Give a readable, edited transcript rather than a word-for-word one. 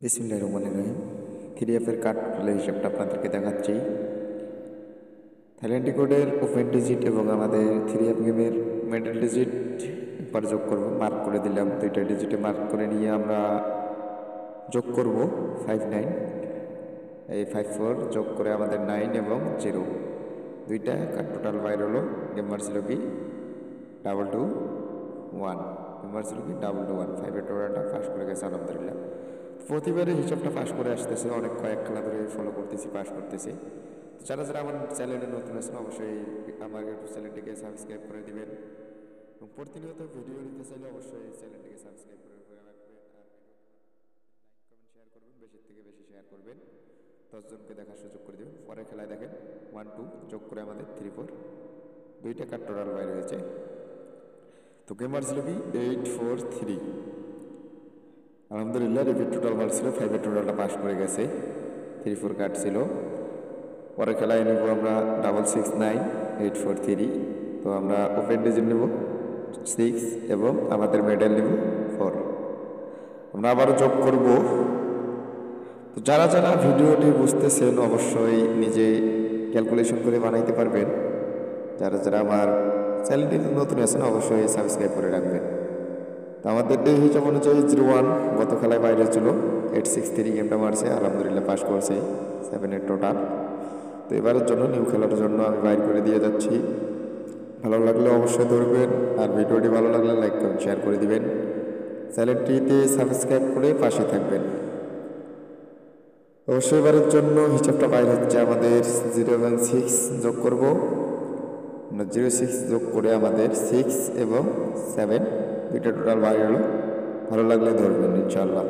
বিসমিল্লাহির রহমানির রহিম। 3F এর কাট প্লে হিসাবটা আপনাদেরকে দেখাচ্ছি। থাইল্যান্ড কোডের ওপেন ডিজিট এবং আমাদের 3F গেমের মিডল ডিজিট একবার যোগ করব, মার্ক করে দিলাম। দুইটা ডিজিটে মার্ক করে নিয়ে আমরা যোগ করব 59, এই 54 যোগ করে আমাদের 9 এবং 0 দুইটা কাট টোটাল বাইর হলো। গেমার ছিল কি 221, গেমার ছিল কি 221। 5-এর টোটালটা পাস করে গেছে আলহামদুলিল্লাহ। প্রতিবারের হিসাবটা পাস করে আসতেছে, অনেক কয়েক খেলা ধরে ফলো করতেছি, পাস করতেছি। যারা যারা আমার চ্যানেলে নতুন আছেন অবশ্যই আমার ইউটিউব চ্যানেলটিকে সাবস্ক্রাইব করে দিবেন এবং প্রতিনিয়ত ভিডিও নিতে চাইলে অবশ্যই চ্যানেলটিকে সাবস্ক্রাইব করে রাখবেন আর লাইক কমেন্ট শেয়ার করবেন, বেশি থেকে বেশি শেয়ার করবেন, 10 জনকে দেখার সুযোগ করে দেবেন। পরের খেলায় দেখেন 1-2 যোগ করে আমাদের 3-4 দুইটা কাট টোটাল বাইর হয়েছে। তো গেমার ছিল কি 8-4-3, আলহামদুলিল্লাহ। রিপিট টোটাল মার্ক ছিল 5-এর টোটালটা পাস করে গেছে। 3-4 কাট ছিল। পরের খেলায় নেব আমরা 669-843। তো আমরা ওপেন ডিজিট নেব 6 এবং আমাদের মেডেল নেব 4। আমরা আবারও যোগ করব। তো যারা যারা ভিডিওটি বুঝতেছেন অবশ্যই নিজে ক্যালকুলেশন করে বানাইতে পারবেন। যারা যারা আমার চ্যানেলটিতে নতুন আছেন অবশ্যই সাবস্ক্রাইব করে রাখবেন। তো আমাদের এই হিসাব অনুযায়ী 01 গত খেলায় বাইরে ছিল, 863 গেমটা মারছে, আলহামদুলিল্লাহ পাস করছে 7-এর টোটাল। তো এবারের জন্য নিউ খেলার জন্য আমি বাইর করে দিয়ে যাচ্ছি। ভালো লাগলে অবশ্যই ধরবেন, আর ভিডিওটি ভালো লাগলে লাইক কমেন্ট শেয়ার করে দিবেন, চ্যানেলটিতে সাবস্ক্রাইব করে পাশে থাকবেন। অবশ্যই এবারের জন্য হিসাবটা বাইর হচ্ছে আমাদের 0 এবং 6 যোগ করব। 06 যোগ করে আমাদের 6 এবং 7 দুইটা টোটাল বাইর হলো। ভালো লাগলে ধরবেন ইনশাআল্লাহ।